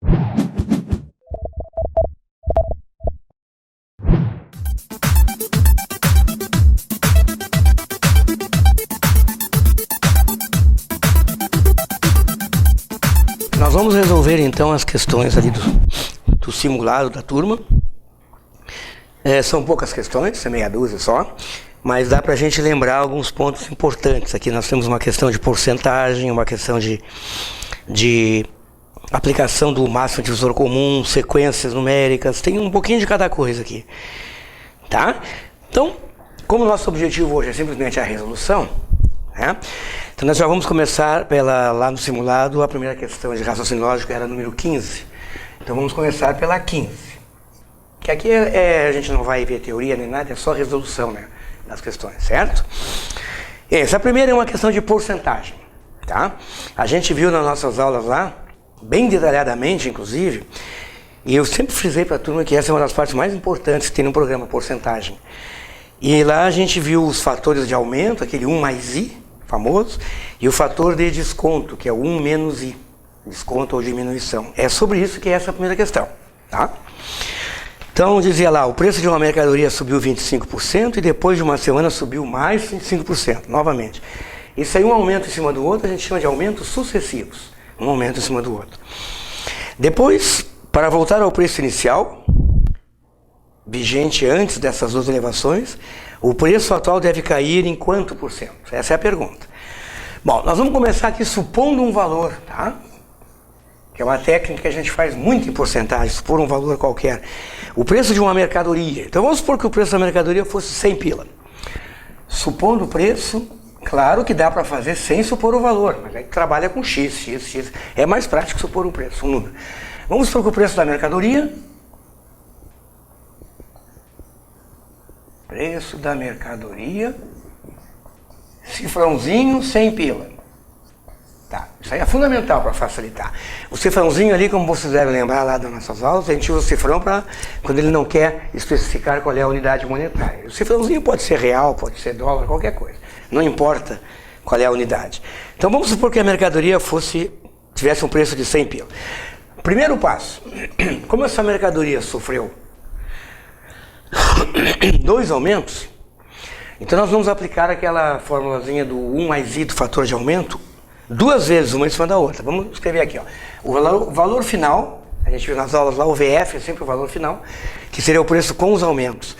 Nós vamos resolver então as questões ali do simulado da turma. São poucas questões, é meia dúzia só, mas dá para a gente lembrar alguns pontos importantes. Aqui nós temos uma questão de porcentagem, uma questão de aplicação do máximo divisor comum, sequências numéricas, tem um pouquinho de cada coisa aqui, tá? Então, como o nosso objetivo hoje é simplesmente a resolução, né? Então nós já vamos começar lá no simulado, a primeira questão de raciocínio lógico era número 15. Então vamos começar pela 15. Que aqui a gente não vai ver teoria nem nada, é só resolução, né, das questões, certo? Essa primeira é uma questão de porcentagem, tá? A gente viu nas nossas aulas lá, bem detalhadamente, inclusive, e eu sempre frisei para a turma que essa é uma das partes mais importantes que tem no programa, porcentagem. E lá a gente viu os fatores de aumento, aquele 1 mais i, famoso, e o fator de desconto, que é o 1 menos i, desconto ou diminuição. É sobre isso que é essa primeira questão, tá? Então, dizia lá, o preço de uma mercadoria subiu 25% e depois de uma semana subiu mais 25%, novamente. Isso aí, um aumento em cima do outro, a gente chama de aumentos sucessivos. Um aumento em cima do outro. Depois, para voltar ao preço inicial, vigente antes dessas duas elevações, o preço atual deve cair em quanto por cento? Essa é a pergunta. Bom, nós vamos começar aqui supondo um valor, tá? Que é uma técnica que a gente faz muito em porcentagem, supor um valor qualquer. O preço de uma mercadoria. Então vamos supor que o preço da mercadoria fosse 100 pila. Supondo o preço, claro que dá para fazer sem supor o valor, mas aí trabalha com x. É mais prático supor um preço, um número. Vamos supor que o preço da mercadoria... Preço da mercadoria... Cifrãozinho, 100 pila. Tá, isso aí é fundamental para facilitar. O cifrãozinho ali, como vocês devem lembrar lá das nossas aulas, a gente usa o cifrão para quando ele não quer especificar qual é a unidade monetária. O cifrãozinho pode ser real, pode ser dólar, qualquer coisa. Não importa qual é a unidade. Então vamos supor que a mercadoria tivesse um preço de 100 pila. Primeiro passo, como essa mercadoria sofreu dois aumentos, então nós vamos aplicar aquela formulazinha do 1 mais i do fator de aumento, duas vezes, uma em cima da outra. Vamos escrever aqui, ó. O valor final, a gente viu nas aulas lá, o VF é sempre o valor final, que seria o preço com os aumentos.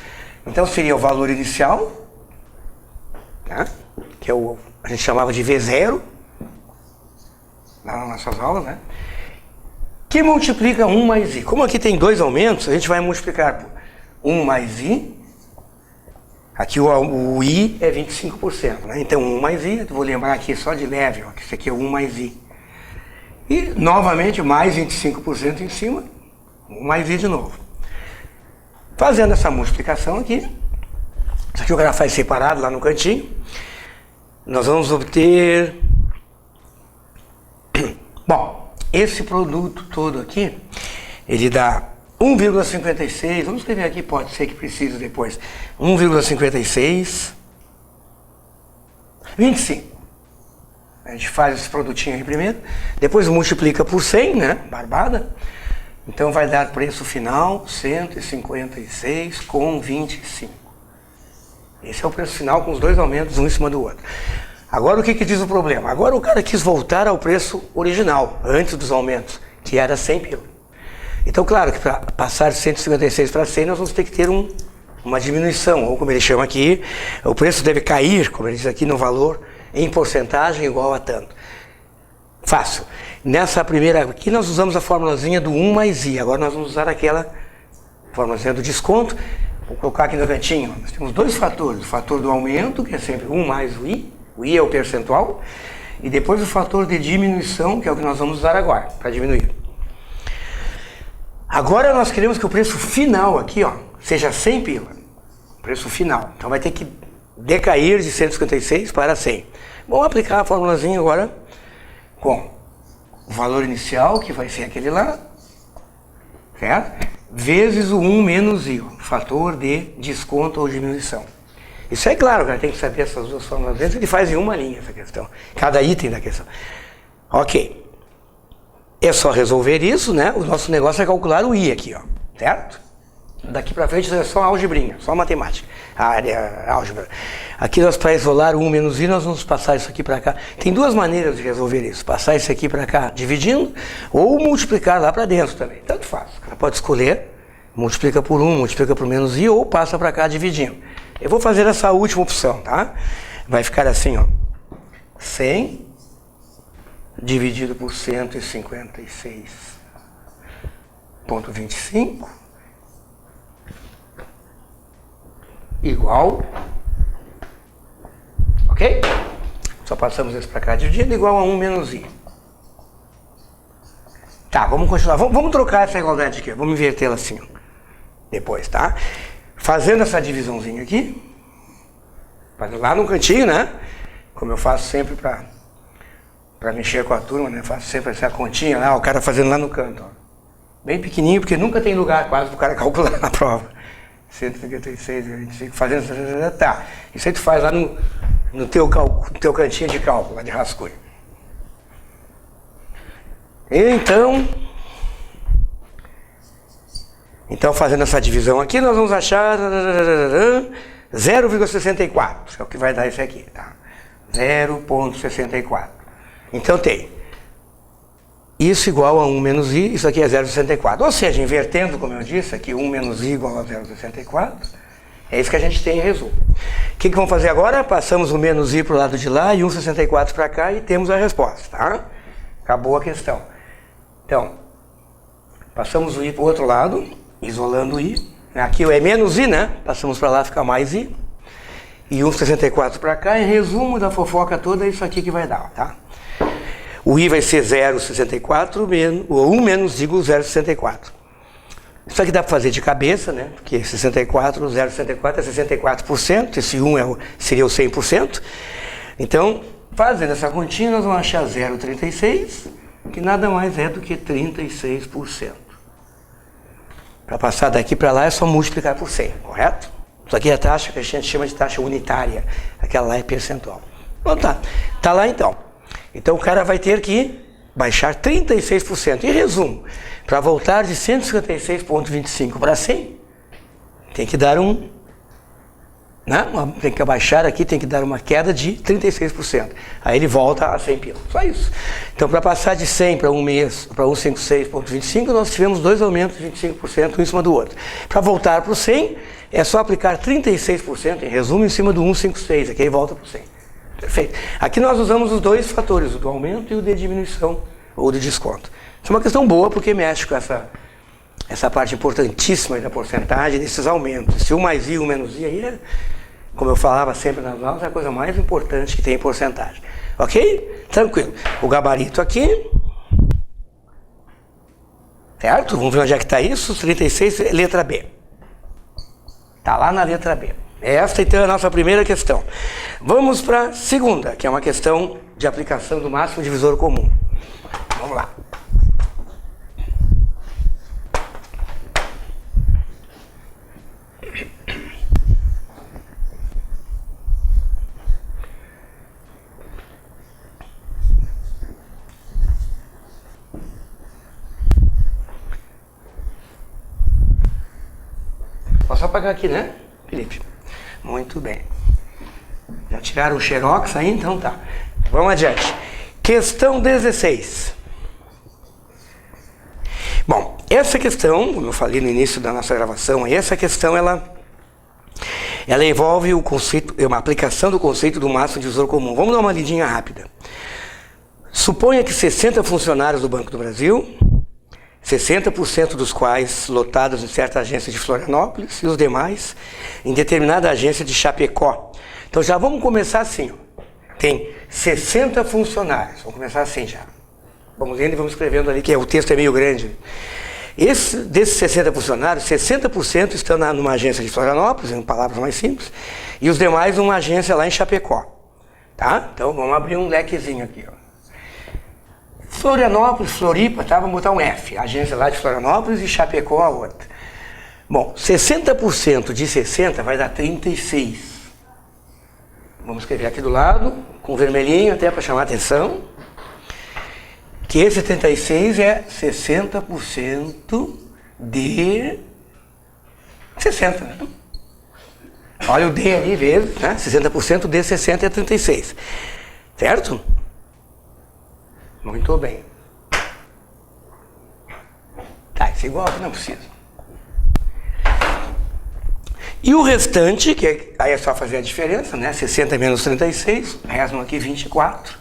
Então seria o valor inicial, tá? Que a gente chamava de V0, lá nas nossas aulas, né? Que multiplica 1 mais i. Como aqui tem dois aumentos, a gente vai multiplicar por 1 mais i. Aqui o i é 25%, né? Então 1 mais i, vou lembrar aqui só de leve, ó, que isso aqui é 1 mais i. E novamente mais 25% em cima, 1 mais i de novo. Fazendo essa multiplicação aqui, isso aqui o cara faz separado lá no cantinho, nós vamos obter... Bom, esse produto todo aqui, ele dá 1,56, vamos escrever aqui, pode ser que precise depois, 1,56, 25. A gente faz esse produtinho aí primeiro, depois multiplica por 100, né, barbada. Então vai dar preço final, 156,25. Esse é o preço final com os dois aumentos, um em cima do outro. Agora o que diz o problema? Agora o cara quis voltar ao preço original, antes dos aumentos, que era 100 pila. Então, claro que para passar de 156 para 100, nós vamos ter que ter uma diminuição, ou como ele chama aqui, o preço deve cair, como ele diz aqui, no valor, em porcentagem igual a tanto. Fácil. Nessa primeira aqui, nós usamos a formulazinha do 1 mais i. Agora nós vamos usar aquela formulazinha do desconto. Vou colocar aqui no cantinho. Nós temos dois fatores. O fator do aumento, que é sempre 1 mais o i. O i é o percentual. E depois o fator de diminuição, que é o que nós vamos usar agora, para diminuir. Agora nós queremos que o preço final aqui, ó, seja 100 pila. Preço final. Então vai ter que decair de 156 para 100. Vamos aplicar a formulazinha agora com o valor inicial, que vai ser aquele lá, certo? Vezes o 1 menos i, ó, fator de desconto ou diminuição. Isso é claro, cara, tem que saber essas duas fórmulas. Ele faz em uma linha essa questão, cada item da questão. Ok. é só resolver isso, né? O nosso negócio é calcular o I aqui, ó, certo? Daqui para frente é só algebrinha, só matemática, a área álgebra. Aqui nós, para isolar o 1 menos I, nós vamos passar isso aqui para cá. Tem duas maneiras de resolver isso. Passar isso aqui para cá dividindo, ou multiplicar lá para dentro também. Tanto faz. O cara pode escolher, multiplica por 1, multiplica por menos I, ou passa para cá dividindo. Eu vou fazer essa última opção, tá? Vai ficar assim, ó. 100 dividido por 156,25 igual, ok? Só passamos isso para cá dividido, igual a 1 menos I. Tá, vamos continuar. Vamos trocar essa igualdade aqui, vamos invertê-la assim, ó. Depois, tá? Fazendo essa divisãozinha aqui, fazendo lá no cantinho, né? Como eu faço sempre para mexer com a turma, né? Faço sempre essa continha lá, o cara fazendo lá no canto, ó. Bem pequenininho, porque nunca tem lugar quase para o cara calcular na prova. 156,25, fazendo... Tá, isso aí tu faz lá no teu cantinho de cálculo, lá de rascunho. Então, fazendo essa divisão aqui, nós vamos achar 0,64, que é o que vai dar isso aqui, tá? 0,64. Então tem isso igual a 1 menos I, isso aqui é 0,64. Ou seja, invertendo, como eu disse, aqui 1 menos I igual a 0,64. É isso que a gente tem em resumo. O que vamos fazer agora? Passamos o menos I para o lado de lá e 1,64 para cá e temos a resposta, tá? Acabou a questão. Então, passamos o I para o outro lado, isolando o I. Aqui é menos I, né? Passamos para lá, fica mais I. E 1,64 para cá. Em resumo da fofoca toda, é isso aqui que vai dar, tá? O I vai ser 0,64 ou 1 menos I igual 0,64. Isso aqui dá para fazer de cabeça, né? Porque 64, 0,64 é 64%, esse 1 seria o 100%. Então, fazendo essa continha, nós vamos achar 0,36, que nada mais é do que 36%. Para passar daqui para lá é só multiplicar por 100, correto? Isso aqui é a taxa que a gente chama de taxa unitária, aquela lá é percentual. Então tá lá então. Então o cara vai ter que baixar 36%. Em resumo, para voltar de 156,25 para 100, tem que dar tem que abaixar aqui, tem que dar uma queda de 36%. Aí ele volta a 100 pila. Só isso. Então para passar de 100 para 156,25, nós tivemos dois aumentos de 25% um em cima do outro. Para voltar para o 100, é só aplicar 36%, em resumo, em cima do 156, aqui ele volta para o 100. Perfeito. Aqui nós usamos os dois fatores, o do aumento e o de diminuição, ou de desconto. Isso é uma questão boa, porque mexe com essa parte importantíssima da porcentagem, desses aumentos. Se 1 mais I, 1 menos I, aí como eu falava sempre nas aulas, é a coisa mais importante que tem em porcentagem. Ok? Tranquilo. O gabarito aqui. Certo? Vamos ver onde é que está isso. 36, letra B. Está lá na letra B. Esta então é a nossa primeira questão. Vamos para a segunda, que é uma questão de aplicação do máximo divisor comum. Vamos lá. Posso apagar aqui, né, Felipe? Muito bem. Já tiraram o xerox aí? Então tá. Vamos adiante. Questão 16. Bom, essa questão, como eu falei no início da nossa gravação, essa questão ela envolve o conceito, uma aplicação do conceito do máximo divisor comum. Vamos dar uma lidinha rápida. Suponha que 60 funcionários do Banco do Brasil, 60% dos quais lotados em certa agência de Florianópolis e os demais em determinada agência de Chapecó. Então já vamos começar assim, ó. Tem 60 funcionários, vamos começar assim já. Vamos indo e vamos escrevendo ali, que o texto é meio grande. Desses 60 funcionários, 60% estão numa agência de Florianópolis, em palavras mais simples, e os demais numa agência lá em Chapecó. Tá? Então vamos abrir um lequezinho aqui, ó. Florianópolis, Floripa, tá? Vamos botar um F. Agência lá de Florianópolis e Chapecó a outra. Bom, 60% de 60 vai dar 36. Vamos escrever aqui do lado, com vermelhinho até para chamar a atenção. que esse 36 é 60% de 60, né? Olha o D ali, vezes, né? 60% de 60 é 36. Certo? Muito bem. Tá, isso é igual, não precisa. E o restante, que aí é só fazer a diferença, né? 60 menos 36, restam aqui 24,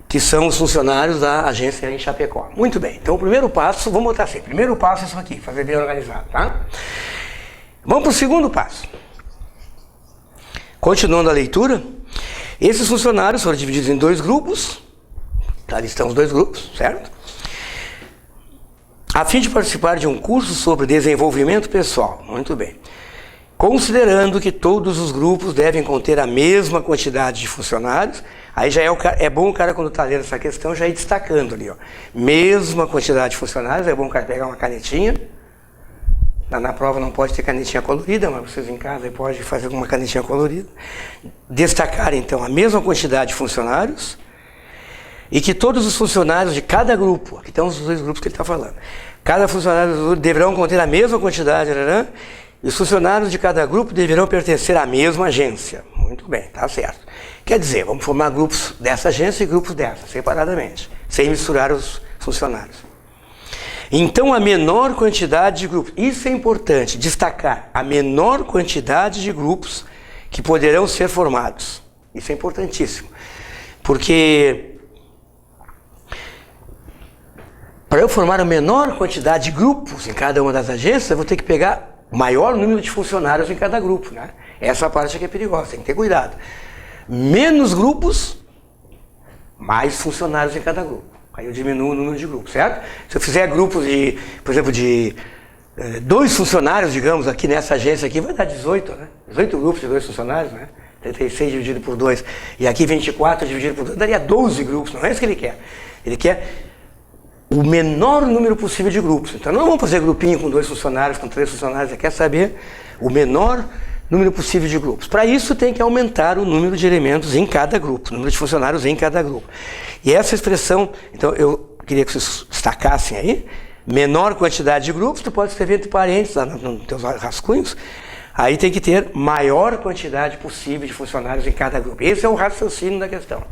que são os funcionários da agência em Chapecó. Muito bem, então o primeiro passo, vamos botar assim, primeiro passo é isso aqui, fazer bem organizado, tá? Vamos para o segundo passo. Continuando a leitura, esses funcionários foram divididos em dois grupos, ali estão os dois grupos, certo? A fim de participar de um curso sobre desenvolvimento pessoal, muito bem. Considerando que todos os grupos devem conter a mesma quantidade de funcionários, aí já é bom o cara, quando está lendo essa questão, já ir destacando ali, ó. Mesma quantidade de funcionários, é bom o cara pegar uma canetinha. Na prova não pode ter canetinha colorida, mas vocês em casa podem fazer uma canetinha colorida. Destacar, então, a mesma quantidade de funcionários e que todos os funcionários de cada grupo, aqui estão os dois grupos que ele está falando, cada funcionário deverão conter a mesma quantidade, e os funcionários de cada grupo deverão pertencer à mesma agência. Muito bem, tá certo. Quer dizer, vamos formar grupos dessa agência e grupos dessa, separadamente, sem misturar os funcionários. Então, a menor quantidade de grupos, isso é importante, destacar a menor quantidade de grupos que poderão ser formados. Isso é importantíssimo, porque para eu formar a menor quantidade de grupos em cada uma das agências, eu vou ter que pegar o maior número de funcionários em cada grupo, né? Essa parte aqui é perigosa, tem que ter cuidado. Menos grupos, mais funcionários em cada grupo. Aí eu diminuo o número de grupos, certo? Se eu fizer grupos de, por exemplo, de 2 funcionários, digamos, aqui nessa agência aqui, vai dar 18, né? 18 grupos de 2 funcionários, né? 36 dividido por 2. E aqui 24 dividido por 2, daria 12 grupos, não é isso que ele quer. Ele quer o menor número possível de grupos. Então não vamos fazer grupinho com 2 funcionários, com 3 funcionários, ele quer saber o menor número possível de grupos. Para isso tem que aumentar o número de elementos em cada grupo, o número de funcionários em cada grupo. E essa expressão, então eu queria que vocês destacassem aí, menor quantidade de grupos, tu pode escrever entre parênteses lá nos teus rascunhos, aí tem que ter maior quantidade possível de funcionários em cada grupo. Esse é o raciocínio da questão.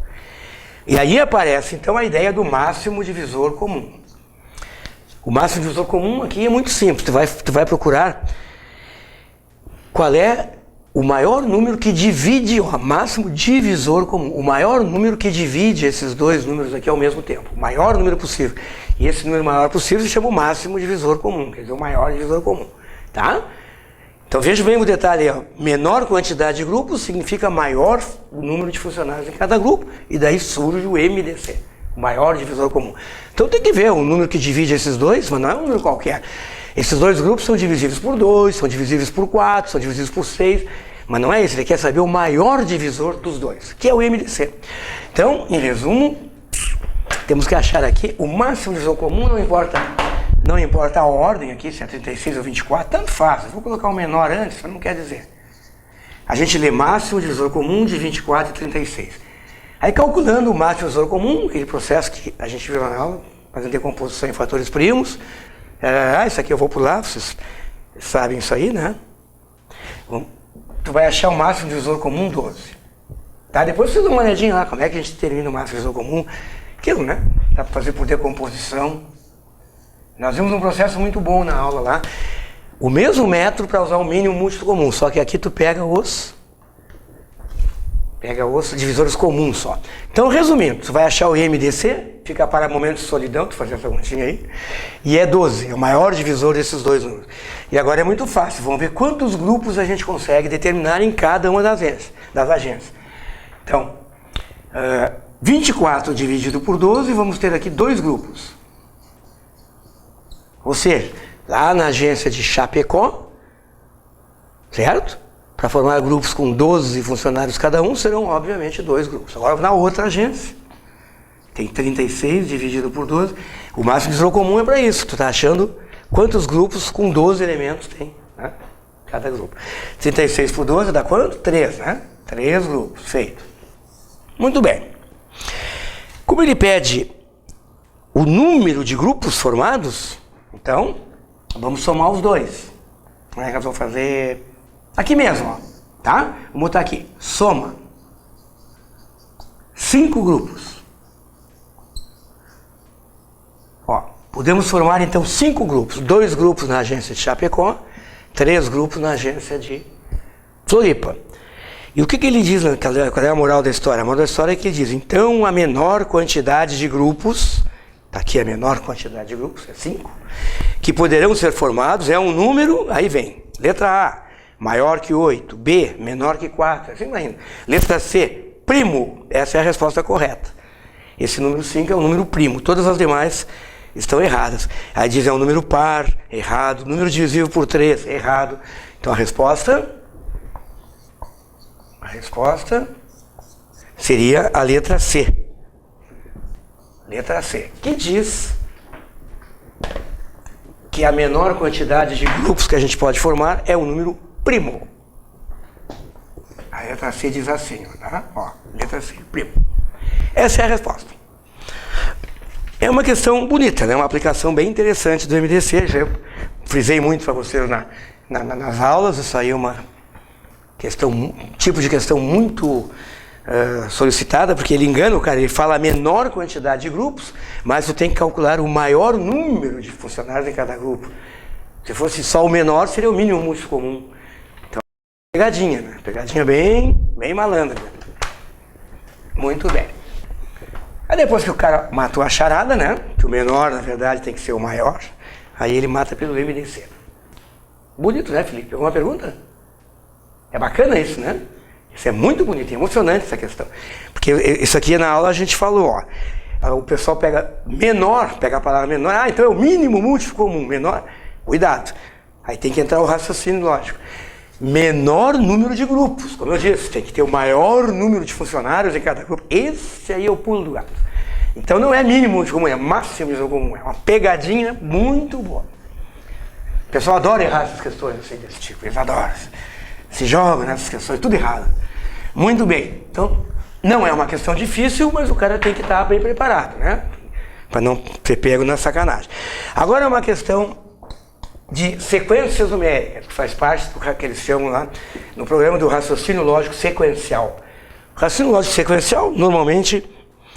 E aí aparece, então, a ideia do máximo divisor comum. O máximo divisor comum aqui é muito simples. Tu vai procurar qual é o maior número que divide, o máximo divisor comum. O maior número que divide esses dois números aqui ao mesmo tempo. O maior número possível. E esse número maior possível se chama o máximo divisor comum, quer dizer, o maior divisor comum. Tá? Então veja bem o detalhe aí, ó. Menor quantidade de grupos significa maior o número de funcionários em cada grupo, e daí surge o MDC, o maior divisor comum. Então tem que ver o número que divide esses dois, mas não é um número qualquer. Esses dois grupos são divisíveis por 2, são divisíveis por 4, são divisíveis por 6, mas não é isso, ele quer saber o maior divisor dos dois, que é o MDC. Então, em resumo, temos que achar aqui o máximo divisor comum, não importa a ordem aqui, se é 36 ou 24, tanto faz. Eu vou colocar o menor antes, mas não quer dizer. A gente lê máximo divisor comum de 24 e 36. Aí calculando o máximo divisor comum, aquele processo que a gente viu na aula, fazendo decomposição em fatores primos. Isso aqui eu vou pular, vocês sabem isso aí, né? Tu vai achar o máximo divisor comum 12. Tá? Depois você dá uma olhadinha lá, como é que a gente termina o máximo divisor comum. Aquilo, né? Dá para fazer por decomposição. Nós vimos um processo muito bom na aula lá. O mesmo método para usar o mínimo múltiplo comum, só que aqui tu pega os divisores comuns só. Então, resumindo, tu vai achar o MDC, fica para momentos de solidão, tu fazer essa continha aí, e é 12, é o maior divisor desses dois números. E agora é muito fácil, vamos ver quantos grupos a gente consegue determinar em cada uma das agências. Então, 24 dividido por 12, vamos ter aqui 2 grupos. Ou seja, lá na agência de Chapecó, certo? Para formar grupos com 12 funcionários cada um, serão obviamente 2 grupos. Agora na outra agência, tem 36 dividido por 12, o máximo divisor comum é para isso. Tu está achando quantos grupos com 12 elementos tem, né? Cada grupo. 36 por 12 dá quanto? 3, né? 3 grupos, feito. Muito bem. Como ele pede o número de grupos formados, então, vamos somar os dois. Como é que nós vamos fazer? Aqui mesmo, ó, tá? Vamos botar aqui, soma. 5 grupos. Ó, podemos formar então 5 grupos. 2 grupos na agência de Chapecó, 3 grupos na agência de Floripa. E o que ele diz, qual é a moral da história? A moral da história é que ele diz, então a menor quantidade de grupos, tá aqui a menor quantidade de grupos, é 5, que poderão ser formados, é um número, aí vem, letra A, maior que 8, B, menor que 4, assim vai indo. Letra C, primo, essa é a resposta correta. Esse número 5 é um número primo, todas as demais estão erradas. Aí diz é um número par, errado, número divisível por 3, errado. Então a resposta seria a letra C. Letra C, que diz que a menor quantidade de grupos que a gente pode formar é o número primo. A letra C diz assim, tá? Ó, letra C, primo. Essa é a resposta. É uma questão bonita, né? Uma aplicação bem interessante do MDC. Já eu frisei muito para vocês nas aulas. Isso aí é uma questão, um tipo de questão muito solicitada, porque ele engana o cara. Ele fala a menor quantidade de grupos, mas tu tem que calcular o maior número de funcionários em cada grupo. Se fosse só o menor, seria o mínimo múltiplo comum. Então, pegadinha, né? Pegadinha bem malandra. Né? Muito bem. Aí depois que o cara matou a charada, né? Que o menor, na verdade, tem que ser o maior. Aí ele mata pelo MDC. Bonito, né, Felipe? Alguma pergunta? É bacana isso, né? Isso é muito bonito, é emocionante essa questão. Porque isso aqui na aula a gente falou, ó. O pessoal pega menor, pega a palavra menor. Ah, então é o mínimo múltiplo comum, menor. Cuidado. Aí tem que entrar o raciocínio lógico. Menor número de grupos, como eu disse, tem que ter o maior número de funcionários em cada grupo. Esse aí é o pulo do gato. Então não é mínimo de comum, é máximo de comum. É uma pegadinha muito boa. O pessoal adora errar essas questões assim, desse tipo, eles adoram. Se jogam nessas questões, tudo errado. Muito bem. Então, não é uma questão difícil, mas o cara tem que estar bem preparado, né? Para não ser pego na sacanagem. Agora é uma questão de sequências numéricas, que faz parte do que eles chamam lá no programa do raciocínio lógico sequencial. O raciocínio lógico sequencial, normalmente,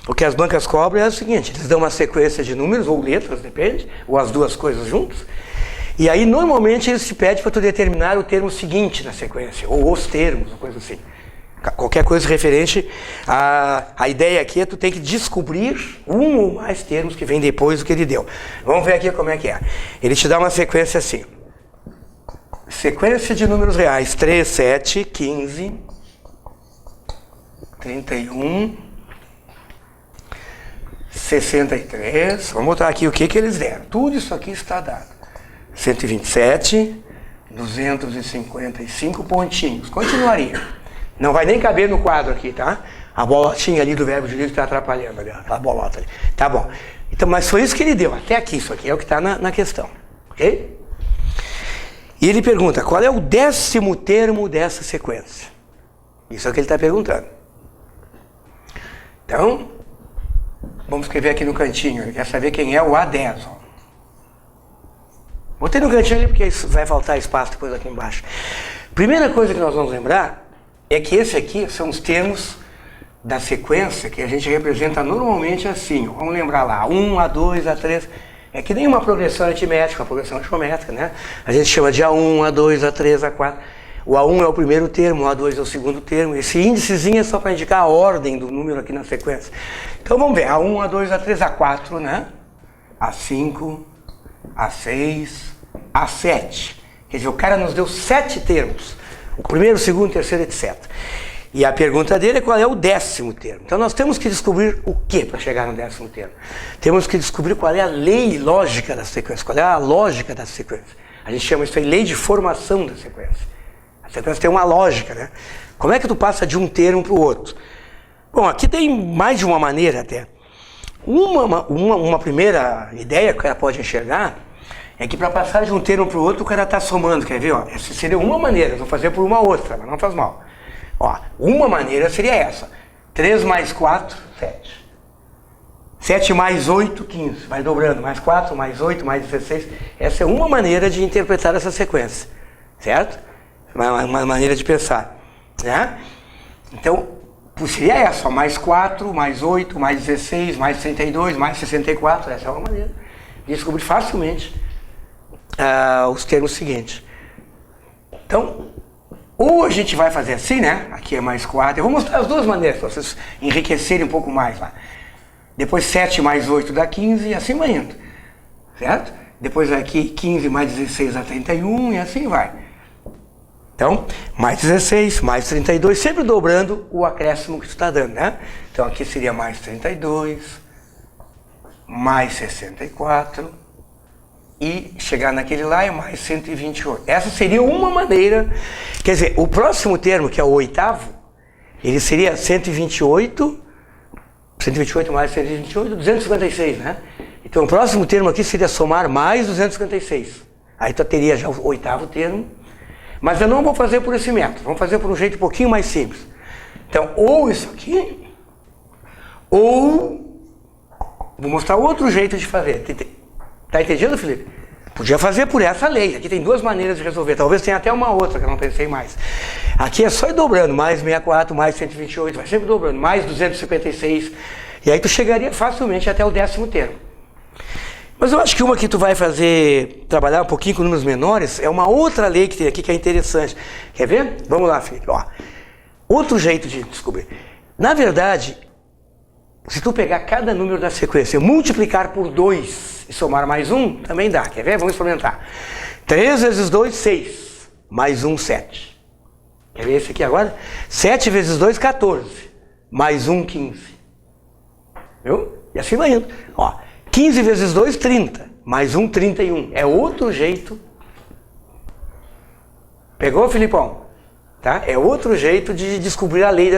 o que as bancas cobram é o seguinte, eles dão uma sequência de números ou letras, depende, ou as duas coisas juntas, e aí normalmente eles te pedem para tu determinar o termo seguinte na sequência, ou os termos, uma coisa assim. Qualquer coisa referente a ideia aqui é tu tem que descobrir um ou mais termos que vem depois do que ele deu. Vamos ver aqui como é que é. Ele te dá uma sequência assim. Sequência de números reais. 3, 7, 15, 31, 63. Vamos botar aqui o que eles deram. Tudo isso aqui está dado. 127, 255 pontinhos. Continuaria. Não vai nem caber no quadro aqui, tá? A bolotinha ali do verbo jurídico está atrapalhando ali, aquela bolota ali. Tá bom. Então, mas foi isso que ele deu, até aqui, isso aqui é o que está na questão, ok? E ele pergunta, qual é o 10º termo dessa sequência? Isso é o que ele está perguntando. Então, vamos escrever aqui no cantinho, ele quer saber quem é o A10, ó. Botei no cantinho ali porque vai faltar espaço depois aqui embaixo. Primeira coisa que nós vamos lembrar é que esse aqui são os termos da sequência que a gente representa normalmente assim. Vamos lembrar lá, A1, A2, A3. É que nem uma progressão aritmética, uma progressão geométrica, né? A gente chama de A1, A2, A3, A4. O A1 é o primeiro termo, o A2 é o segundo termo. Esse índicezinho é só para indicar a ordem do número aqui na sequência. Então vamos ver, A1, A2, A3, A4, né? A5, A6, A7. Quer dizer, o cara nos deu 7 termos. O primeiro, o segundo, o terceiro, etc. E a pergunta dele é qual é o 10º termo. Então nós temos que descobrir o que para chegar no 10º termo? Temos que descobrir qual é a lei lógica da sequência, qual é a lógica da sequência. A gente chama isso aí lei de formação da sequência. A sequência tem uma lógica, né? Como é que tu passa de um termo para o outro? Bom, aqui tem mais de uma maneira até. Uma primeira ideia que o cara pode enxergar é que para passar de um termo para o outro, o cara está somando, quer ver? Ó, essa seria uma maneira, vou fazer por uma outra, mas não faz mal. Ó, uma maneira seria essa. 3 mais 4, 7. 7 mais 8, 15. Vai dobrando. Mais 4, mais 8, mais 16. Essa é uma maneira de interpretar essa sequência. Certo? Uma maneira de pensar. Né? Então, seria essa. Mais 4, mais 8, mais 16, mais 32, mais 64. Essa é uma maneira de descobrir facilmente os termos seguintes. Então, ou a gente vai fazer assim, né? Aqui é mais 4. Eu vou mostrar as duas maneiras para vocês enriquecerem um pouco mais lá. Depois 7 mais 8 dá 15 e assim vai indo. Certo? Depois aqui 15 mais 16 dá 31 e assim vai. Então, mais 16, mais 32, sempre dobrando o acréscimo que tu está dando, né? Então aqui seria mais 32, mais 64 e chegar naquele lá é mais 128. Essa seria uma maneira, quer dizer, o próximo termo, que é o oitavo, ele seria 128 mais 128, 256, né? Então o próximo termo aqui seria somar mais 256. Aí tu teria já o oitavo termo. Mas eu não vou fazer por esse método. Vamos fazer por um jeito um pouquinho mais simples. Então, ou isso aqui, ou vou mostrar outro jeito de fazer. Tá entendendo, Felipe? Podia fazer por essa lei. Aqui tem duas maneiras de resolver. Talvez tenha até uma outra que eu não pensei mais. Aqui é só ir dobrando. Mais 64, mais 128. Vai sempre dobrando. Mais 256. E aí tu chegaria facilmente até o 10º termo. Mas eu acho que uma que tu vai fazer, trabalhar um pouquinho com números menores, é uma outra lei que tem aqui que é interessante. Quer ver? Vamos lá, Felipe. Ó, outro jeito de descobrir. Na verdade, se tu pegar cada número da sequência, multiplicar por 2 e somar mais 1, também dá. Quer ver? Vamos experimentar. 3 vezes 2, 6. Mais 1, 7. Quer ver esse aqui agora? 7 vezes 2, 14. Mais 1, 15. Viu? E assim vai indo. Ó, 15 vezes 2, 30. Mais 1, 31. É outro jeito. Pegou, Filipão? Tá? É outro jeito de descobrir a lei.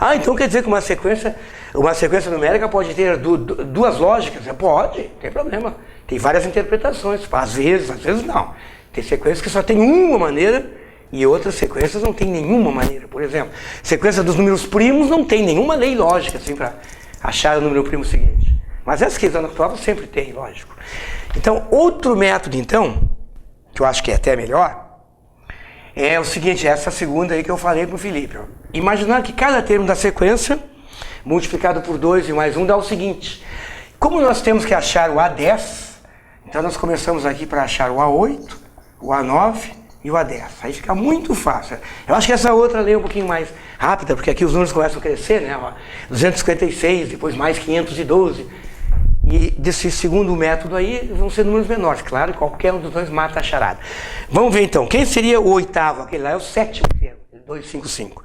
Ah, então quer dizer que uma sequência numérica pode ter duas lógicas? Pode, não tem problema. Tem várias interpretações. Às vezes não. Tem sequências que só tem uma maneira e outras sequências não tem nenhuma maneira. Por exemplo, sequência dos números primos não tem nenhuma lei lógica assim, para achar o número primo seguinte. Mas essa que na prova sempre tem, lógico. Então, outro método, então, que eu acho que é até melhor, é o seguinte, essa segunda aí que eu falei para o Felipe. Ó. Imaginar que cada termo da sequência, multiplicado por 2 e mais 1, dá o seguinte. Como nós temos que achar o A10, então nós começamos aqui para achar o A8, o A9 e o A10. Aí fica muito fácil. Eu acho que essa outra lei é um pouquinho mais rápida, porque aqui os números começam a crescer, né? Ó, 256, depois mais 512. E desse segundo método aí vão ser números menores. Claro, qualquer um dos dois mata a charada. Vamos ver então, quem seria o oitavo? Aquele lá é o sétimo termo, 255.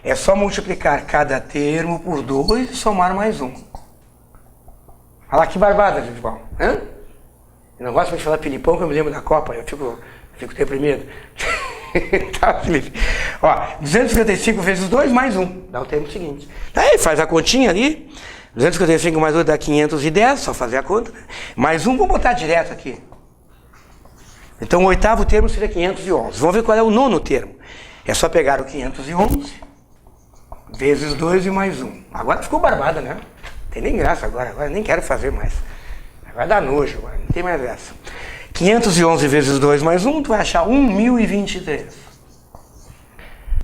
É só multiplicar cada termo por 2 e somar mais 1. Olha lá que barbada, Filipão. Eu não gosto de falar Filipão, porque eu me lembro da Copa, eu fico deprimido. Tá, Felipe? Ó, 255 vezes 2 mais 1, dá o termo seguinte. Aí faz a continha ali. 255 mais 2 dá 510, só fazer a conta. Mais 1, vamos botar direto aqui. Então o oitavo termo seria 511. Vamos ver qual é o nono termo. É só pegar o 511 vezes 2 e mais 1. Agora ficou barbada, né? Não tem nem graça agora nem quero fazer mais. Agora dá nojo, agora não tem mais graça. 511 vezes 2 mais 1, tu vai achar 1023.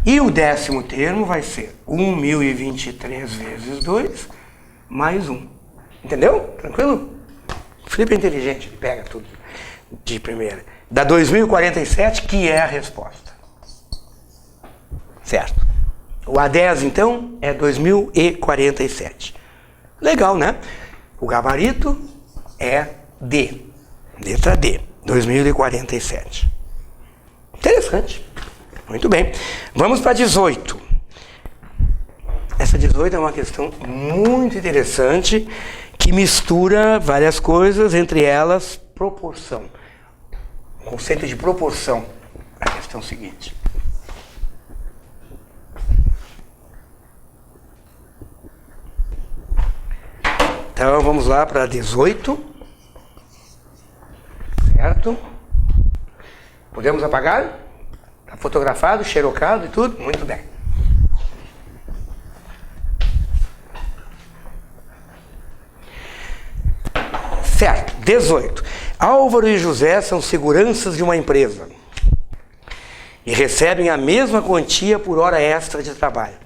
E o décimo termo vai ser 1023 vezes 2 mais 1. Entendeu? Tranquilo? O Felipe é inteligente, ele pega tudo de primeira. Dá 2047, que é a resposta. Certo. O A10, então, é 2047. Legal, né? O gabarito é D. Letra D. 2047. Interessante. Muito bem. Vamos para 18. Essa 18 é uma questão muito interessante que mistura várias coisas, entre elas proporção. O conceito de proporção. A questão seguinte. Então vamos lá para 18. Certo? Podemos apagar? Está fotografado, xerocado e tudo? Muito bem. 18. Álvaro e José são seguranças de uma empresa e recebem a mesma quantia por hora extra de trabalho.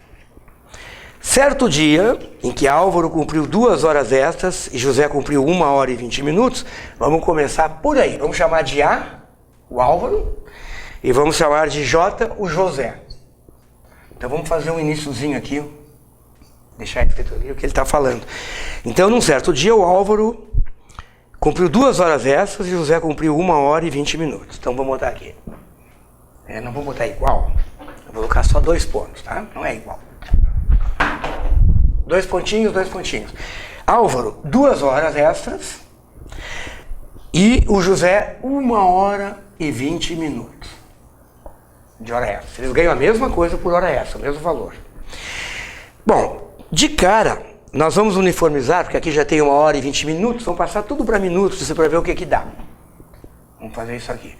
Certo dia, em que Álvaro cumpriu 2 horas extras e José cumpriu 1 hora e 20 minutos, vamos começar por aí. Vamos chamar de A, o Álvaro, e vamos chamar de J, o José. Então vamos fazer um iniciozinho aqui, deixar escrito ali o que ele está falando. Então, num certo dia, o Álvaro cumpriu 2 horas extras e José cumpriu 1 hora e 20 minutos. Então vamos botar aqui. Não vou botar igual, eu vou colocar só 2 pontos, tá? Não é igual. 2 pontinhos, 2 pontinhos. Álvaro, 2 horas extras e o José 1 hora e 20 minutos de hora extra. Eles ganham a mesma coisa por hora extra, o mesmo valor. Bom, de cara, nós vamos uniformizar, porque aqui já tem 1 hora e 20 minutos, vamos passar tudo para minutos, para ver o que que dá. Vamos fazer isso aqui.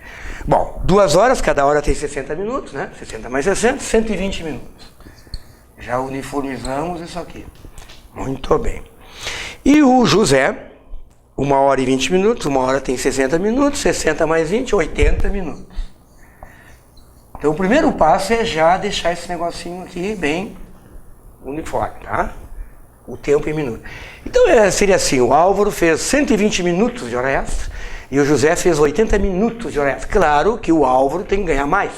Bom, 2 horas, cada hora tem 60 minutos, né? 60 mais 60, 120 minutos. Já uniformizamos isso aqui. Muito bem. E o José, 1 hora e 20 minutos, 1 hora tem 60 minutos, 60 mais 20, 80 minutos. Então o primeiro passo é já deixar esse negocinho aqui bem uniforme, tá? O tempo em minutos. Então seria assim, o Álvaro fez 120 minutos de hora extra e o José fez 80 minutos de hora extra. Claro que o Álvaro tem que ganhar mais,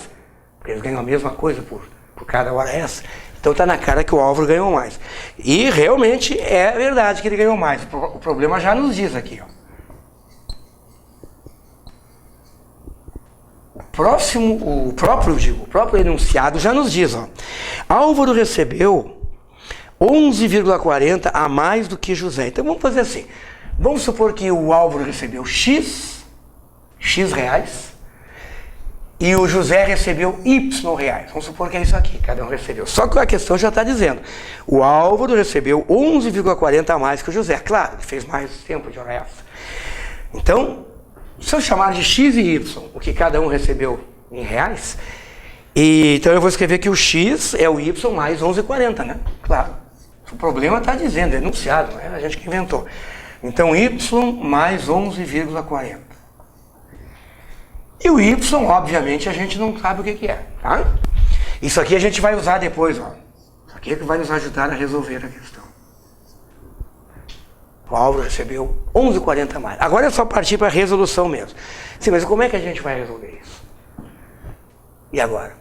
porque eles ganham a mesma coisa por cada hora extra. Então está na cara que o Álvaro ganhou mais. E realmente é verdade que ele ganhou mais. O problema já nos diz aqui, ó. O próprio enunciado já nos diz, ó. Álvaro recebeu 11,40 a mais do que José. Então vamos fazer assim. Vamos supor que o Álvaro recebeu X reais. E o José recebeu Y reais. Vamos supor que é isso aqui, cada um recebeu. Só que a questão já está dizendo. O Álvaro recebeu 11,40 a mais que o José. Claro, ele fez mais tempo de hora extra. Então, se eu chamar de X e Y, o que cada um recebeu em reais, então eu vou escrever que o X é o Y mais 11,40, né? Claro. O problema está dizendo, é enunciado, não é a gente que inventou. Então, Y mais 11,40. E o Y, obviamente, a gente não sabe o que é, tá? Isso aqui a gente vai usar depois, ó. Isso aqui é que vai nos ajudar a resolver a questão. O Álvaro recebeu 11,40 a mais. Agora é só partir para a resolução mesmo. Sim, mas como é que a gente vai resolver isso? E agora?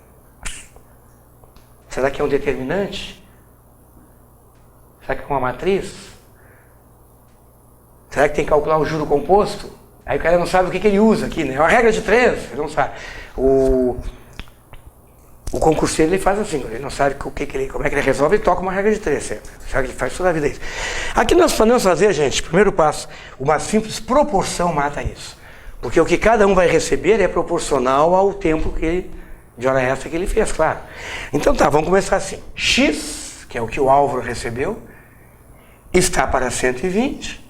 Será que é um determinante? Será que é uma matriz? Será que tem que calcular o juro composto? Aí o cara não sabe o que ele usa aqui, né? É uma regra de 3, ele não sabe. O concurseiro, ele faz assim, ele não sabe como é que ele resolve, ele toca uma regra de 3 sempre. Sabe que ele faz toda a vida isso. Aqui nós podemos fazer, gente, primeiro passo, uma simples proporção mata isso. Porque o que cada um vai receber é proporcional ao tempo de hora extra que ele fez, claro. Então tá, vamos começar assim. X, que é o que o Álvaro recebeu, está para 120,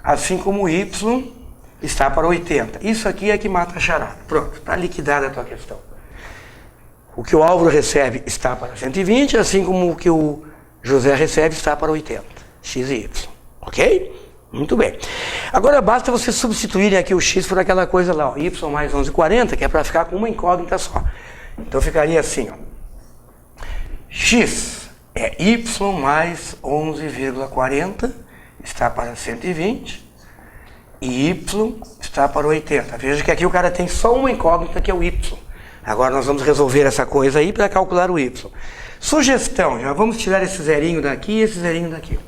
assim como o Y está para 80. Isso aqui é que mata a charada. Pronto, está liquidada a tua questão. O que o Álvaro recebe está para 120, assim como o que o José recebe está para 80. X e Y. Ok? Muito bem. Agora basta você substituírem aqui o X por aquela coisa lá, ó, Y mais 11,40, que é para ficar com uma incógnita só. Então ficaria assim, ó. X é Y mais 11,40, está para 120. E Y está para 80. Veja que aqui o cara tem só uma incógnita, que é o Y. Agora nós vamos resolver essa coisa aí para calcular o Y. Sugestão, já vamos tirar esse zerinho daqui e esse zerinho daqui.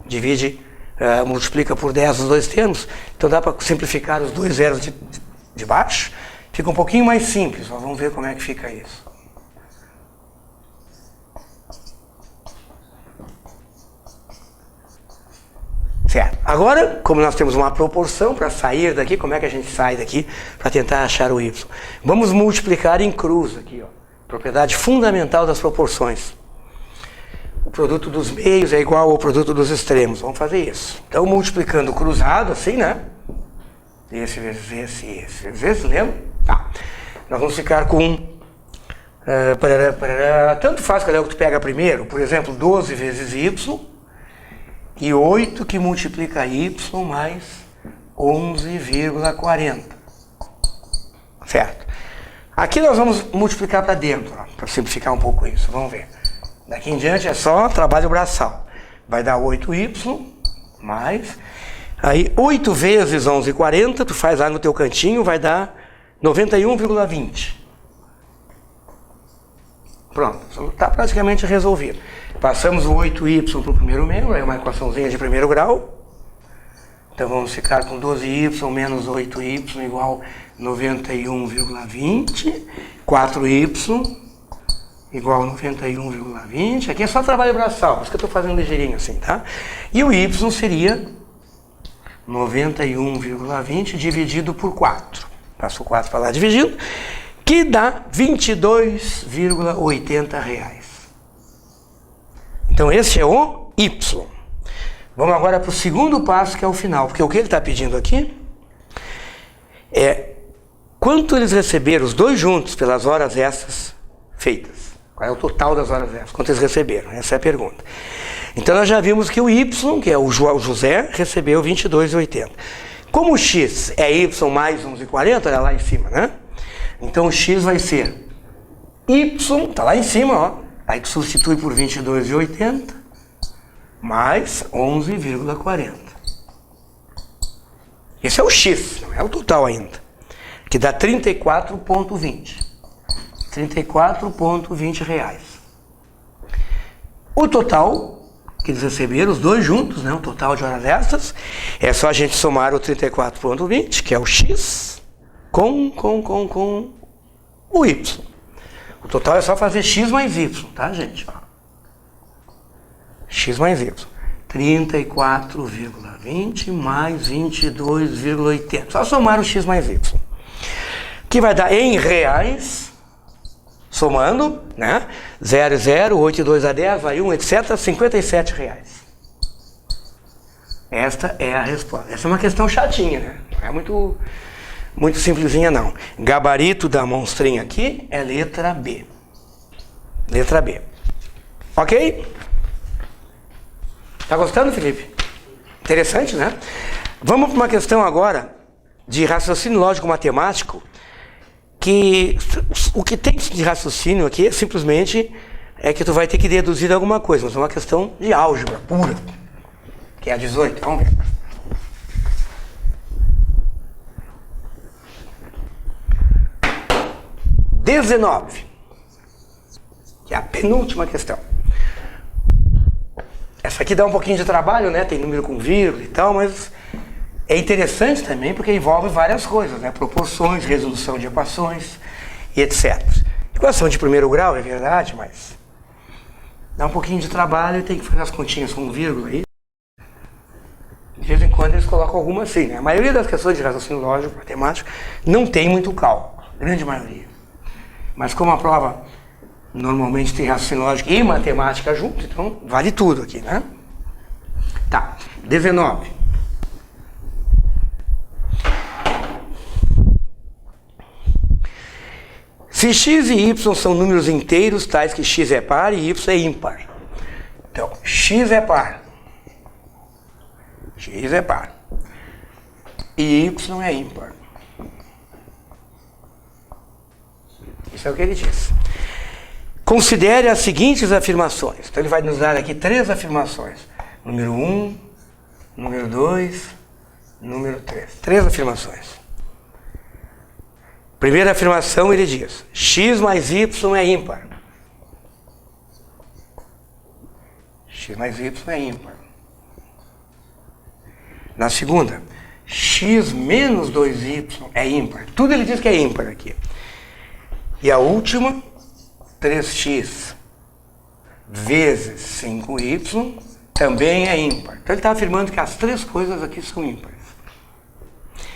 Divide, multiplica por 10 os dois termos. Então dá para simplificar os dois zeros de baixo. Fica um pouquinho mais simples. Ó, vamos ver como é que fica isso. Certo. Agora, como nós temos uma proporção para sair daqui, como é que a gente sai daqui para tentar achar o Y? Vamos multiplicar em cruz aqui, ó. Propriedade fundamental das proporções. O produto dos meios é igual ao produto dos extremos. Vamos fazer isso. Então, multiplicando cruzado, assim, né? Esse vezes esse, esse vezes esse, lembra? Tá. Nós vamos ficar com... tanto faz qual é o que tu pega primeiro. Por exemplo, 12 vezes Y... E 8 que multiplica Y mais 11,40. Certo? Aqui nós vamos multiplicar para dentro, para simplificar um pouco isso. Vamos ver. Daqui em diante é só trabalho braçal. Vai dar 8y mais... Aí 8 vezes 11,40, tu faz lá no teu cantinho, vai dar 91,20. Pronto, está praticamente resolvido. Passamos o 8y para o primeiro membro, é uma equaçãozinha de primeiro grau. Então vamos ficar com 12y menos 8y igual 91,20. 4y igual 91,20. Aqui é só trabalho braçal, por isso que eu estou fazendo ligeirinho assim, tá? E o y seria 91,20 dividido por 4. Passo o 4 para lá dividindo, que dá R$22,80. Então esse é o y. Vamos agora para o segundo passo, que é o final, porque o que ele está pedindo aqui é quanto eles receberam, os dois juntos, pelas horas extras feitas. Qual é o total das horas extras? Quanto eles receberam? Essa é a pergunta. Então nós já vimos que o y, que é o José, recebeu 22,80. Como o x é y mais 11,40, olha lá em cima, né? Então o x vai ser y, tá lá em cima, ó. Aí tu substitui por 22,80 mais 11,40. Esse é o x, não é o total ainda. Que dá 34,20. 34,20 reais. O total que eles receberam, os dois juntos, né, o total de horas extras, é só a gente somar o 34,20, que é o x, com o y. O total é só fazer x mais y, tá, gente? X mais y. 34,20 mais 22,80. Só somar o x mais y. Que vai dar em reais... Somando, né? 0, 0, 8 e 2 a 10, vai 1, etc. R$57. Esta é a resposta. Essa é uma questão chatinha, né? Não é muito simplesinha, não. Gabarito da monstrinha aqui é letra B. Letra B. Ok? Tá gostando, Felipe? Interessante, né? Vamos para uma questão agora de raciocínio lógico-matemático, que o que tem de raciocínio aqui simplesmente é que tu vai ter que deduzir alguma coisa, mas é uma questão de álgebra pura, que é a 18, vamos ver. XIX, que é a penúltima questão. Essa aqui dá um pouquinho de trabalho, né? Tem número com vírgula e tal, mas é interessante também porque envolve várias coisas, né? Proporções, resolução de equações e etc. Equação de primeiro grau, é verdade, mas dá um pouquinho de trabalho e tem que fazer as continhas com vírgula aí. De vez em quando eles colocam alguma assim, né? A maioria das questões de raciocínio lógico, matemático, não tem muito cálculo, grande maioria. Mas como a prova normalmente tem raciocínio lógico e matemática junto, então vale tudo aqui, né? Tá, 19. Se x e y são números inteiros, tais que x é par e y é ímpar. Então, x é par. X é par. E y é ímpar. Isso é o que ele diz. Considere as seguintes afirmações. Então ele vai nos dar aqui 3 afirmações. Número 1, número 2, número 3. 3 afirmações. Primeira afirmação, ele diz: x mais y é ímpar. X mais y é ímpar. Na segunda, x menos 2y é ímpar. Tudo ele diz que é ímpar aqui. E a última, 3x vezes 5y também é ímpar. Então ele está afirmando que as 3 coisas aqui são ímpares.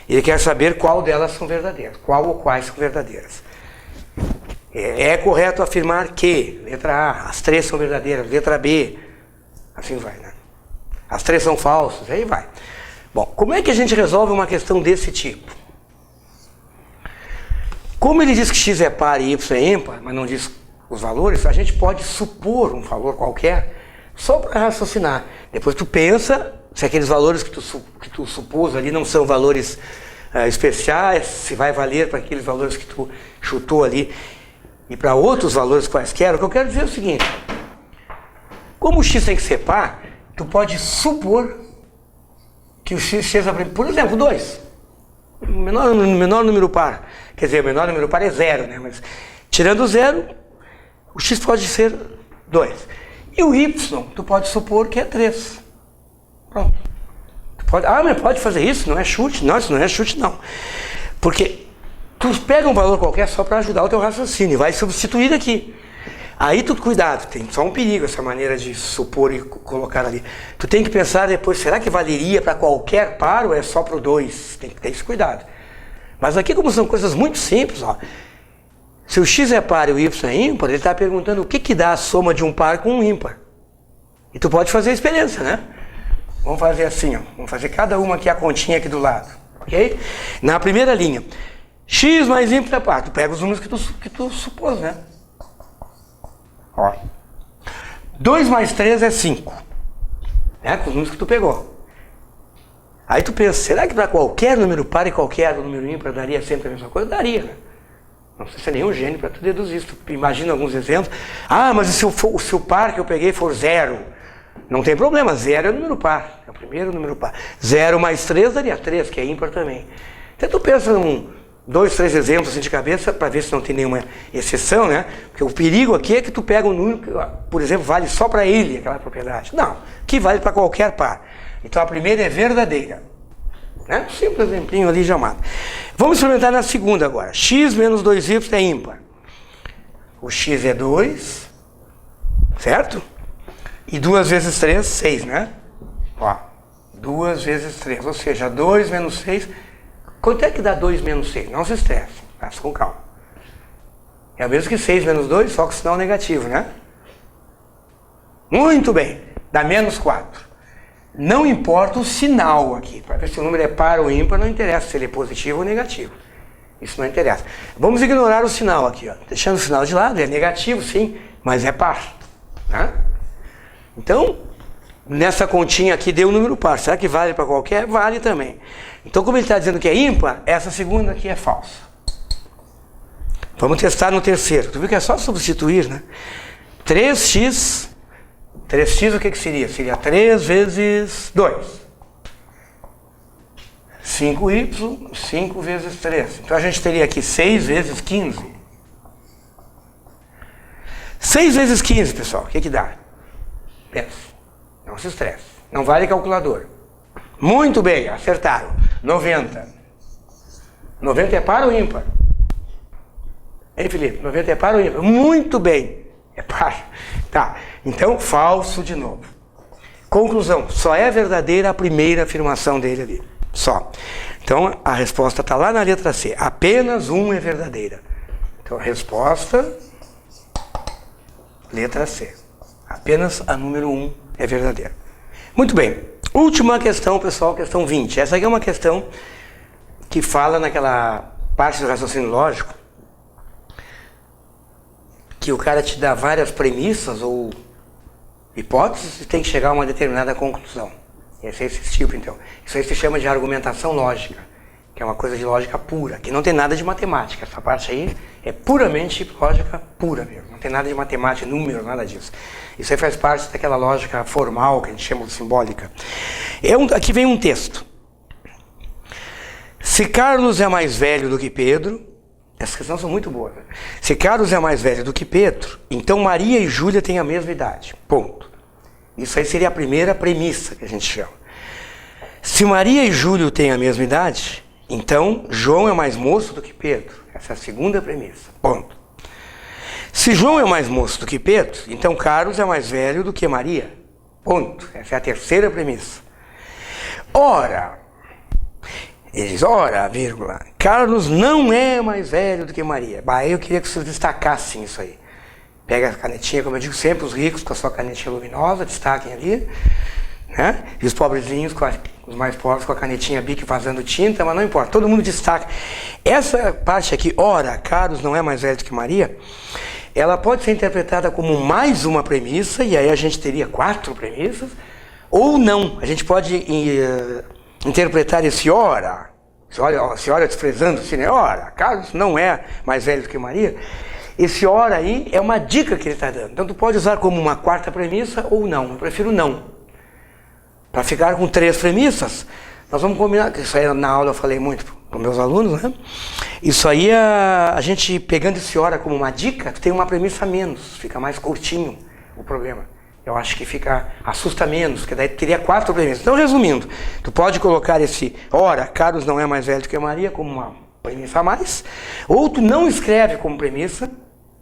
Ele quer saber qual delas são verdadeiras, qual ou quais são verdadeiras. É correto afirmar que, letra A, as 3 são verdadeiras, letra B, assim vai, né? As 3 são falsas, aí vai. Bom, como é que a gente resolve uma questão desse tipo? Como ele diz que x é par e y é ímpar, mas não diz os valores, a gente pode supor um valor qualquer só para raciocinar. Depois tu pensa se aqueles valores que tu supôs ali não são valores especiais, se vai valer para aqueles valores que tu chutou ali e para outros valores quaisquer. O que eu quero dizer é o seguinte: como o x tem que ser par, tu pode supor que o x seja, por exemplo, 2. O menor número par. Quer dizer, o menor número par é 0, né? Mas tirando o 0, o x pode ser 2. E o y, tu pode supor que é 3. Pronto. Mas pode fazer isso? Não é chute? Não, isso não é chute, não. Porque tu pega um valor qualquer só para ajudar o teu raciocínio e vai substituir aqui. Aí tu, cuidado, tem só um perigo essa maneira de supor e colocar ali. Tu tem que pensar depois, será que valeria para qualquer par ou é só para o 2? Tem que ter esse cuidado. Mas aqui, como são coisas muito simples, ó, se o x é par e o y é ímpar, ele está perguntando o que dá a soma de um par com um ímpar. E tu pode fazer a experiência, né? Vamos fazer assim, ó. Vamos fazer cada uma aqui, a continha aqui do lado, ok? Na primeira linha, x mais ímpar é par. Tu pega os números que tu supôs, né? Ó. 2 mais 3 é 5. Né? Com os números que tu pegou. Aí tu pensa, será que para qualquer número par e qualquer número ímpar daria sempre a mesma coisa? Daria, né? Não precisa ser nenhum gênio para tu deduzir isso. Tu imagina alguns exemplos. Mas se o par que eu peguei for 0, não tem problema. 0 é o número par. É o primeiro número par. 0 mais 3 daria 3, que é ímpar também. Então tu pensa num 2, 3 exemplos assim de cabeça para ver se não tem nenhuma exceção, né? Porque o perigo aqui é que tu pega um número que, por exemplo, vale só para ele aquela propriedade. Não, que vale para qualquer par. Então a primeira é verdadeira. Né? Simples exemplinho ali já mata. Vamos experimentar na segunda agora. X menos 2y é ímpar. O x é 2, certo? E 2 vezes 3, 6, né? Ó, 2 vezes 3, ou seja, 2 menos 6. Quanto é que dá 2 menos 6? Não se estresse, faça com calma. É o mesmo que 6 menos 2, só que o sinal negativo, né? Muito bem, dá menos 4. Não importa o sinal aqui, para ver se o número é par ou ímpar, não interessa se ele é positivo ou negativo. Isso não interessa. Vamos ignorar o sinal aqui, ó. Deixando o sinal de lado, é negativo sim, mas é par. Né? Então, nessa continha aqui deu um número par. Será que vale para qualquer? Vale também. Então, como ele está dizendo que é ímpar, essa segunda aqui é falsa. Vamos testar no terceiro. Tu viu que é só substituir, né? 3x... 3x o que seria? Seria 3 vezes 2. 5y, 5 vezes 3. Então a gente teria aqui 6 vezes 15. 6 vezes 15, pessoal, o que dá? Pensa. Não se estresse. Não vale calculador. Muito bem, acertaram. 90. 90 é par ou ímpar? Hein, Felipe? 90 é par ou ímpar? Muito bem. É par. Tá. Então, falso de novo. Conclusão. Só é verdadeira a primeira afirmação dele ali. Só. Então, a resposta está lá na letra C. Apenas uma é verdadeira. Então, a resposta... Letra C. Apenas a número 1 é verdadeira. Muito bem. Última questão, pessoal. Questão 20. Essa aqui é uma questão que fala naquela parte do raciocínio lógico que o cara te dá várias premissas ou hipóteses e tem que chegar a uma determinada conclusão. Esse é esse tipo, então. Isso aí se chama de argumentação lógica, que é uma coisa de lógica pura, que não tem nada de matemática. Essa parte aí é puramente lógica pura mesmo. Não tem nada de matemática, número, nada disso. Isso aí faz parte daquela lógica formal, que a gente chama de simbólica. Aqui vem um texto. Se Carlos é mais velho do que Pedro... Essas questões são muito boas. Né? Se Carlos é mais velho do que Pedro, então Maria e Júlia têm a mesma idade. Ponto. Isso aí seria a primeira premissa que a gente chama. Se Maria e Júlio têm a mesma idade, então João é mais moço do que Pedro. Essa é a segunda premissa. Ponto. Se João é mais moço do que Pedro, então Carlos é mais velho do que Maria. Ponto. Essa é a terceira premissa. Ora... Ele diz, ora, vírgula, Carlos não é mais velho do que Maria. Eu queria que vocês destacassem isso aí. Pega a canetinha, como eu digo sempre, os ricos com a sua canetinha luminosa, destaquem ali. Né? E os pobrezinhos, os mais pobres, com a canetinha Bic vazando tinta, mas não importa, todo mundo destaca. Essa parte aqui, ora, Carlos não é mais velho do que Maria, ela pode ser interpretada como mais uma premissa, e aí a gente teria 4 premissas, ou não. A gente pode interpretar esse ora, se ora desprezando, assim, né? Ora, Carlos não é mais velho do que Maria. Esse ora aí é uma dica que ele está dando. Então tu pode usar como uma quarta premissa ou não. Eu prefiro não. Para ficar com 3 premissas, nós vamos combinar, que isso aí na aula eu falei muito com meus alunos, né? Isso aí, a gente pegando esse ora como uma dica, tu tem uma premissa a menos, fica mais curtinho o problema. Eu acho que assusta menos, porque daí tu teria 4 premissas. Então, resumindo, tu pode colocar esse ora, Carlos não é mais velho do que Maria, como uma premissa a mais, ou tu não escreve como premissa,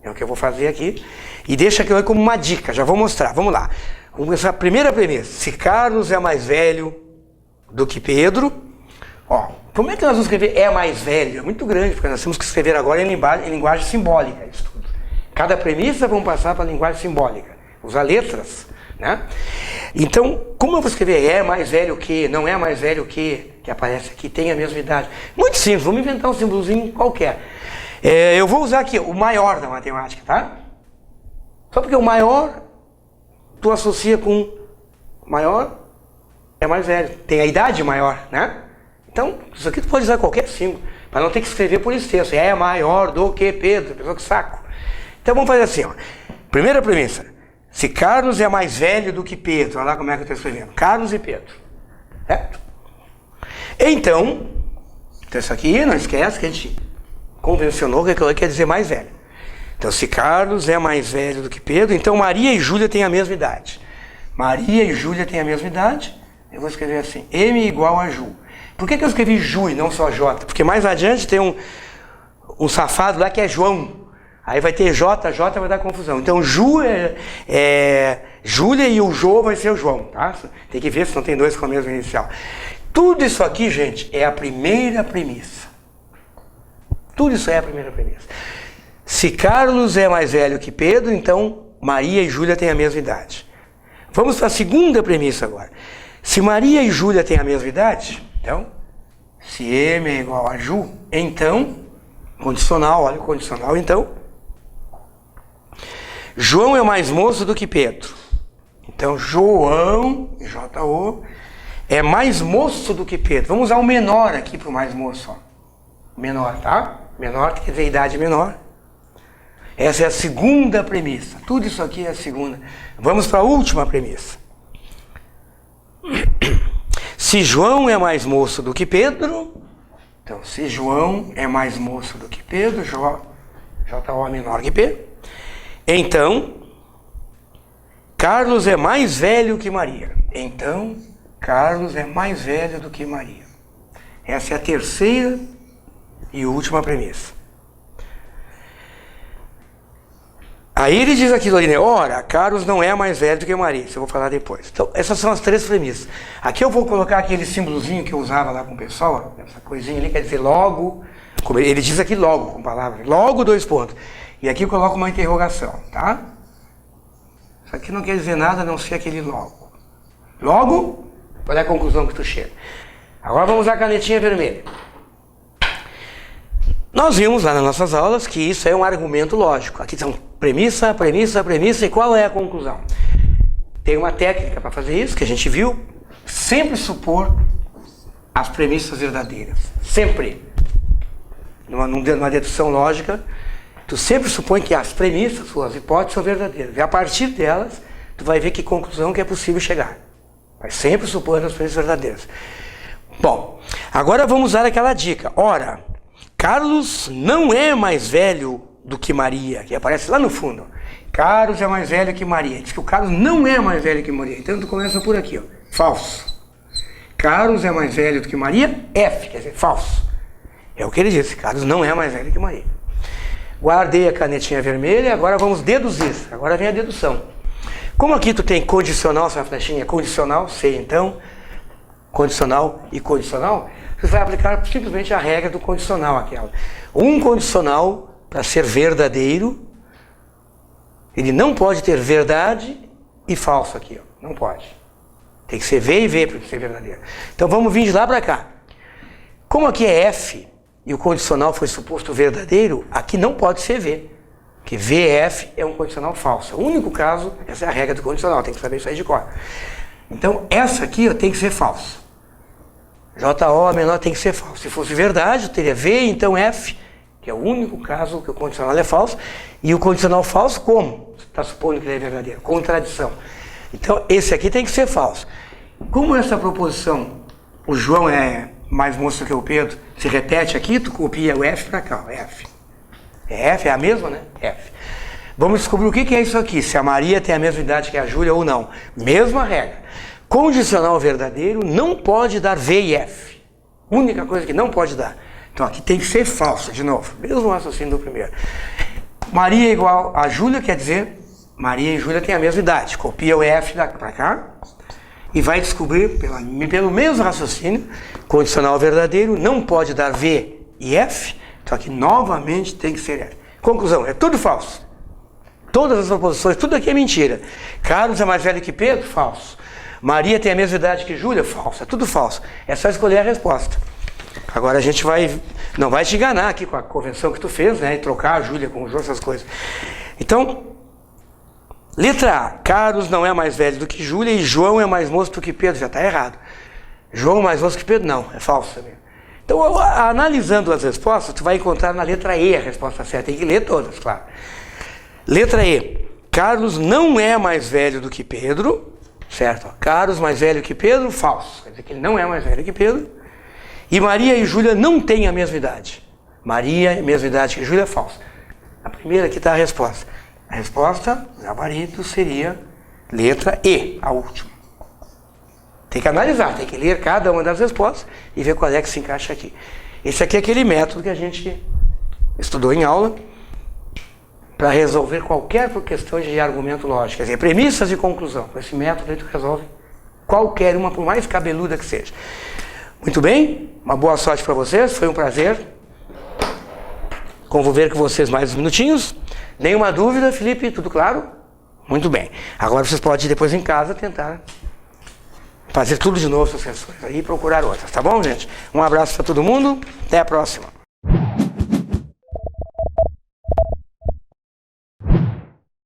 é o que eu vou fazer aqui, e deixa aquilo aí como uma dica, já vou mostrar, vamos lá. Vamos começar a primeira premissa, se Carlos é mais velho do que Pedro, ó, como é que nós vamos escrever é mais velho? É muito grande, porque nós temos que escrever agora em linguagem simbólica, isso tudo. Cada premissa vamos passar para a linguagem simbólica. Usar letras, né? Então, como eu vou escrever é mais velho que, não é mais velho que aparece aqui, tem a mesma idade? Muito simples, vamos inventar um símbolozinho qualquer. Eu vou usar aqui o maior da matemática, tá? Só porque o maior, tu associa com maior, é mais velho, tem a idade maior, né? Então, isso aqui tu pode usar qualquer símbolo, para não ter que escrever por extenso, é maior do que Pedro, pessoa que saco. Então vamos fazer assim, ó. Primeira premissa. Se Carlos é mais velho do que Pedro, olha lá como é que eu estou escrevendo. Carlos e Pedro. Certo? Então, isso aqui, não esquece que a gente convencionou que aquilo quer dizer mais velho. Então, se Carlos é mais velho do que Pedro, então Maria e Júlia têm a mesma idade. Maria e Júlia têm a mesma idade. Eu vou escrever assim, M igual a Ju. Por que eu escrevi Ju e não só J? Porque mais adiante tem um safado lá que é João. Aí vai ter J vai dar confusão. Então, Ju é Júlia e o Jô vai ser o João, tá? Tem que ver se não tem 2 com a mesma inicial. Tudo isso aqui, gente, é a primeira premissa. Tudo isso é a primeira premissa. Se Carlos é mais velho que Pedro, então Maria e Júlia têm a mesma idade. Vamos para a segunda premissa agora. Se Maria e Júlia têm a mesma idade, então, se M é igual a Ju, então, condicional, olha o condicional, então, João é mais moço do que Pedro. Então, João, J-O, é mais moço do que Pedro. Vamos usar o menor aqui para o mais moço. Ó. Menor, tá? Menor quer dizer idade menor. Essa é a segunda premissa. Tudo isso aqui é a segunda. Vamos para a última premissa. Se João é mais moço do que Pedro, então, se João é mais moço do que Pedro, J-O é menor que Pedro, então, Carlos é mais velho que Maria. Então, Carlos é mais velho do que Maria. Essa é a terceira e última premissa. Aí ele diz aquilo ali, né? Ora, Carlos não é mais velho do que Maria. Isso eu vou falar depois. Então, essas são as 3 premissas. Aqui eu vou colocar aquele símbolozinho que eu usava lá com o pessoal. Essa coisinha ali quer dizer logo. Ele diz aqui logo, com palavras. Logo, 2 pontos. E aqui eu coloco uma interrogação, tá? Isso aqui não quer dizer nada a não ser aquele logo. Logo, qual é a conclusão que tu chega? Agora vamos usar a canetinha vermelha. Nós vimos lá nas nossas aulas que isso é um argumento lógico. Aqui são premissa, premissa, premissa, e qual é a conclusão? Tem uma técnica para fazer isso, que a gente viu. Sempre supor as premissas verdadeiras. Sempre. Numa dedução lógica, tu sempre supõe que as premissas, suas hipóteses são verdadeiras. E a partir delas, tu vai ver que conclusão que é possível chegar. Mas sempre supondo as premissas verdadeiras. Bom, agora vamos usar aquela dica. Ora, Carlos não é mais velho do que Maria, que aparece lá no fundo. Carlos é mais velho que Maria. Diz que o Carlos não é mais velho que Maria. Então tu começa por aqui, ó. Falso. Carlos é mais velho do que Maria? F, quer dizer, falso. É o que ele disse. Carlos não é mais velho que Maria. Guardei a canetinha vermelha, agora vamos deduzir. Agora vem a dedução. Como aqui tu tem condicional, essa flechinha condicional, sei então, condicional e condicional, você vai aplicar simplesmente a regra do condicional aquela. Um condicional, para ser verdadeiro, ele não pode ter verdade e falso aqui, ó. Não pode. Tem que ser V e V para ser verdadeiro. Então vamos vir de lá para cá. Como aqui é F e o condicional foi suposto verdadeiro, aqui não pode ser V. Porque VF é um condicional falso. O único caso, essa é a regra do condicional, tem que saber isso aí de cor. Então, essa aqui tem que ser falsa. JO menor tem que ser falso. Se fosse verdade, eu teria V, então F, que é o único caso que o condicional é falso. E o condicional falso, como? Você está supondo que ele é verdadeiro? Contradição. Então, esse aqui tem que ser falso. Como essa proposição, o João é mais moço que o Pedro, se repete aqui, tu copia o F para cá, F. F é a mesma, né? F. Vamos descobrir o que é isso aqui, se a Maria tem a mesma idade que a Júlia ou não. Mesma regra. Condicional verdadeiro não pode dar V e F. Única coisa que não pode dar. Então aqui tem que ser falso, de novo. Mesmo raciocínio do primeiro. Maria igual a Júlia, quer dizer, Maria e Júlia têm a mesma idade. Copia o F para cá e vai descobrir, pelo mesmo raciocínio, condicional verdadeiro não pode dar V e F. Então aqui novamente tem que ser F. Conclusão, é tudo falso. Todas as proposições, tudo aqui é mentira. Carlos é mais velho que Pedro? Falso. Maria tem a mesma idade que Júlia? Falso. É tudo falso. É só escolher a resposta. Agora a gente não vai te enganar aqui com a convenção que tu fez, né? E trocar a Júlia com o João, essas coisas. Então, letra A. Carlos não é mais velho do que Júlia e João é mais moço do que Pedro. Já está errado. João é mais moço que Pedro? Não. É falso também. Então, analisando as respostas, tu vai encontrar na letra E a resposta certa. Tem que ler todas, claro. Letra E. Carlos não é mais velho do que Pedro. Certo? Carlos mais velho que Pedro, falso. Quer dizer que ele não é mais velho que Pedro. E Maria e Júlia não têm a mesma idade. Maria é a mesma idade que Júlia, falso. A primeira aqui está a resposta. A resposta, gabarito, seria letra E, a última. Tem que analisar, tem que ler cada uma das respostas e ver qual é que se encaixa aqui. Esse aqui é aquele método que a gente estudou em aula para resolver qualquer questão de argumento lógico, quer dizer, premissas e conclusão. Com esse método a gente resolve qualquer uma, por mais cabeluda que seja. Muito bem, uma boa sorte para vocês, foi um prazer conviver com vocês mais uns minutinhos. Nenhuma dúvida, Felipe, tudo claro? Muito bem. Agora vocês podem ir depois em casa tentar fazer tudo de novo, essas questões aí, e procurar outras, tá bom, gente? Um abraço para todo mundo, até a próxima.